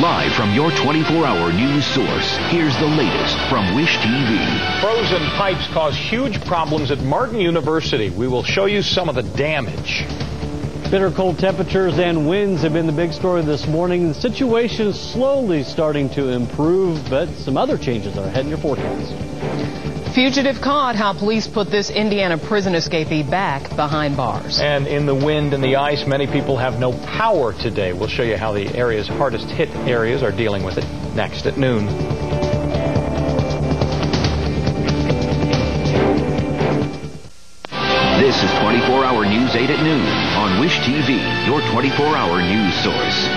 Live from your 24-hour news source, here's the latest from Wish TV. Frozen pipes cause huge problems at Martin University. We will show you some of the damage. Bitter cold temperatures and winds have been the big story this morning. The situation is slowly starting to improve, but some other changes are ahead in your forecast. Fugitive caught, how police put this Indiana prison escapee back behind bars. And in the wind and the ice, many people have no power today. We'll show you how the area's hardest hit areas are dealing with it next at noon. This is 24-hour News 8 at noon on Wish TV, your 24-hour news source.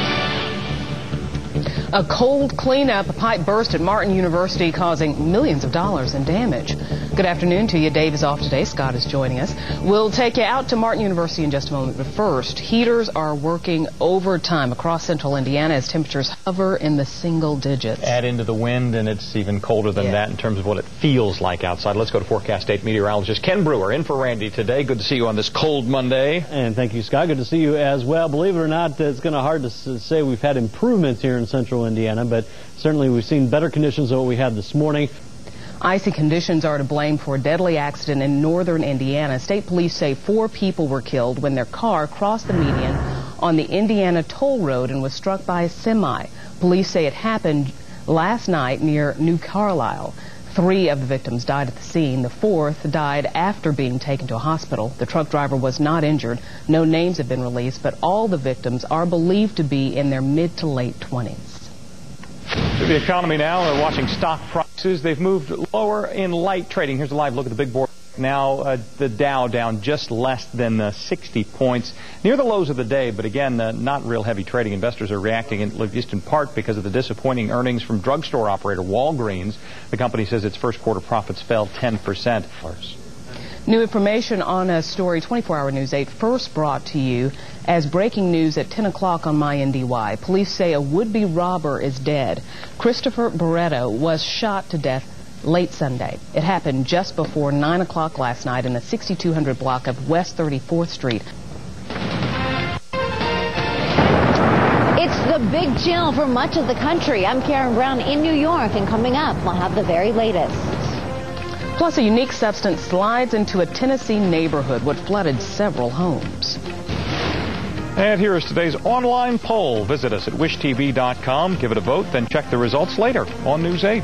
A cold cleanup, a pipe burst at Martin University causing millions of dollars in damage. Good afternoon to you. Dave is off today. Scott is joining us. We'll take you out to Martin University in just a moment. But first, heaters are working overtime across central Indiana as temperatures hover in the single digits. Add into the wind, and it's even colder than that in terms of what it feels like outside. Let's go to Forecast 8 meteorologist Ken Brewer in for Randy today. Good to see you on this cold Monday. And thank you, Scott. Good to see you as well. Believe it or not, it's kind of hard to say we've had improvements here in central Indiana, but certainly we've seen better conditions than what we had this morning. Icy conditions are to blame for a deadly accident in northern Indiana. State police say 4 people were killed when their car crossed the median on the Indiana toll road and was struck by a semi. Police say it happened last night near New Carlisle. 3 of the victims died at the scene. The 4th died after being taken to a hospital. The truck driver was not injured. No names have been released, but all the victims are believed to be in their mid to late 20s. To the economy now, we're watching stock prices. They've moved lower in light trading. Here's a live look at the big board. Now the Dow down just less than 60 points, near the lows of the day, but again, not real heavy trading. Investors are reacting at least in part because of the disappointing earnings from drugstore operator Walgreens. The company says its first quarter profits fell 10%. New information on a story 24-hour News 8 first brought to you as breaking news at 10 o'clock on MyNDY. Police say a would-be robber is dead. Christopher Barreto was shot to death late Sunday. It happened just before 9 o'clock last night in the 6200 block of West 34th Street. It's the big chill for much of the country. I'm Karen Brown in New York, and coming up, we'll have the very latest. Plus, a unique substance slides into a Tennessee neighborhood, what flooded several homes. And here is today's online poll. Visit us at wishtv.com, give it a vote, then check the results later on News 8.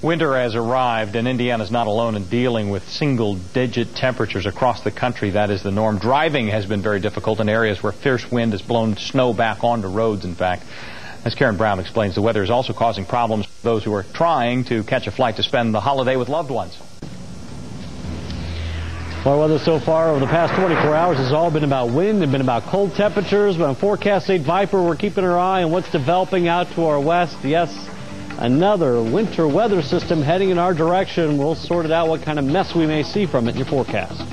Winter has arrived, and Indiana's not alone in dealing with single-digit temperatures across the country. That is the norm. Driving has been very difficult in areas where fierce wind has blown snow back onto roads, in fact. As Karen Brown explains, the weather is also causing problems for those who are trying to catch a flight to spend the holiday with loved ones. Our weather so far over the past 24 hours has all been about wind and been about cold temperatures. But on Forecast 8 Viper, we're keeping our eye on what's developing out to our west. Yes, another winter weather system heading in our direction. We'll sort it out what kind of mess we may see from it in your forecast.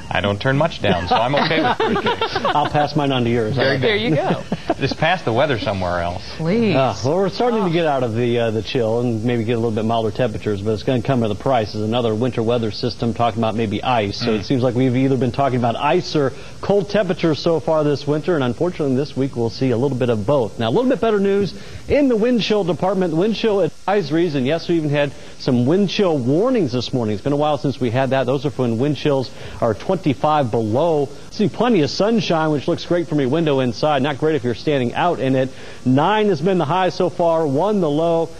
I don't turn much down, so I'm okay with 3K. I'll pass mine on to yours. There you go. Just pass the weather somewhere else. Please. Well, we're starting to get out of the chill and maybe get a little bit milder temperatures, but it's going to come at the price. Is another winter weather system talking about maybe ice. So it seems like we've either been talking about ice or cold temperatures so far this winter, and unfortunately this week we'll see a little bit of both. Now, a little bit better news in the wind chill department. Wind chill advisories, and yes, we even had some wind chill warnings this morning. It's been a while since we had that. Those are for when wind chills are 25 below. See plenty of sunshine, which looks great from your window inside. Not great if you're standing out in it. 9 has been the high so far, 1 the low.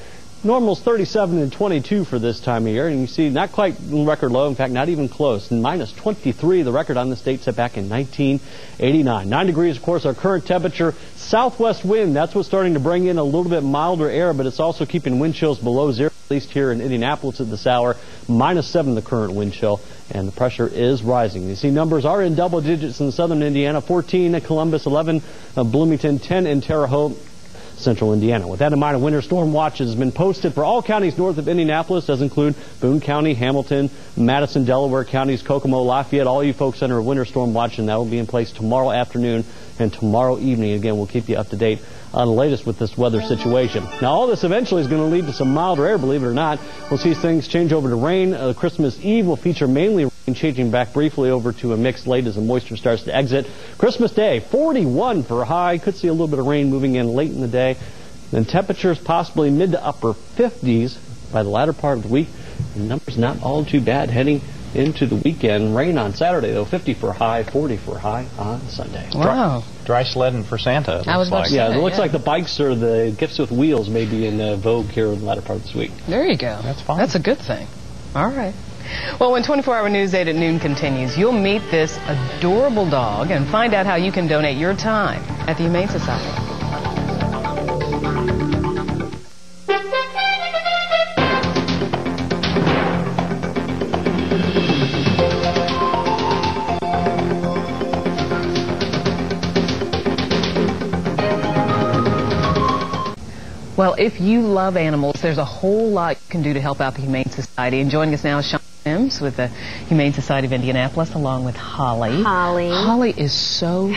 Normal's 37 and 22 for this time of year, and you see not quite record low, in fact not even close. And minus 23, the record on this date set back in 1989. 9 degrees, of course, our current temperature. Southwest wind, that's what's starting to bring in a little bit milder air, but it's also keeping wind chills below zero, at least here in Indianapolis at this hour. Minus 7 the current wind chill, and the pressure is rising. You see numbers are in double digits in southern Indiana, 14 in Columbus, 11 Bloomington, 10 in Terre Haute, central Indiana. With that in mind, a winter storm watch has been posted for all counties north of Indianapolis. Does include Boone County, Hamilton, Madison, Delaware counties, Kokomo, Lafayette. All you folks under a winter storm watch, and that will be in place tomorrow afternoon and tomorrow evening. Again, we'll keep you up to date on the latest with this weather situation. Now, all this eventually is going to lead to some milder air, believe it or not. We'll see things change over to rain. Christmas Eve will feature mainly rain, changing back briefly over to a mixed late as the moisture starts to exit. Christmas Day, 41 for a high. Could see a little bit of rain moving in late in the day. Then temperatures possibly mid to upper 50s by the latter part of the week. The numbers not all too bad heading into the weekend. Rain on Saturday, though, 50 for a high, 40 for a high on Sunday. Wow. Dry sledding for Santa, it looks like. Yeah, it looks like the bikes or the gifts with wheels may be in vogue here in the latter part of this week. There you go. That's fine. That's a good thing. All right. Well, when 24-hour News 8 at noon continues, you'll meet this adorable dog and find out how you can donate your time at the Humane Society. Well, if you love animals, there's a whole lot you can do to help out the Humane Society. And joining us now is Sean Sims with the Humane Society of Indianapolis, along with Holly. Holly is so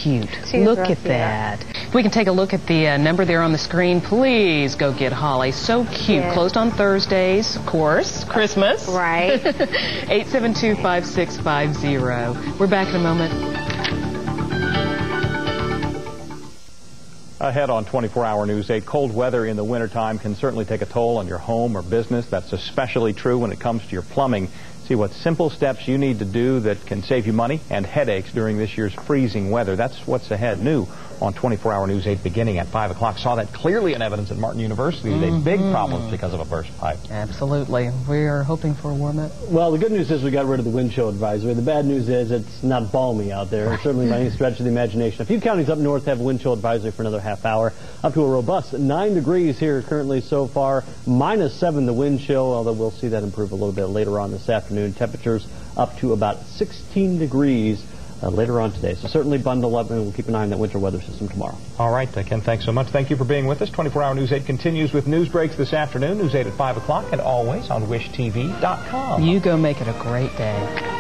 cute. Look at that. If we can take a look at the number there on the screen, please go get Holly. So cute. Yes. Closed on Thursdays, of course. Christmas. Right. 872-5650. We're back in a moment. Ahead on 24-hour News 8, cold weather in the wintertime can certainly take a toll on your home or business. That's especially true when it comes to your plumbing. See what simple steps you need to do that can save you money and headaches during this year's freezing weather. That's what's ahead. New on 24-hour News 8 beginning at 5 o'clock. Saw that clearly in evidence at Martin University today. Big problems because of a burst pipe. Absolutely. We are hoping for a warm-up. Well, the good news is we got rid of the wind chill advisory. The bad news is it's not balmy out there, certainly by any stretch of the imagination. A few counties up north have a wind chill advisory for another half hour, up to a robust 9 degrees here currently so far, -7 the wind chill, although we'll see that improve a little bit later on this afternoon. Temperatures up to about 16 degrees later on today. So certainly bundle up, and we'll keep an eye on that winter weather system tomorrow. All right, Ken, thanks so much. Thank you for being with us. 24-hour News 8 continues with news breaks this afternoon, News 8 at 5 o'clock, and always on WishTV.com. You go make it a great day.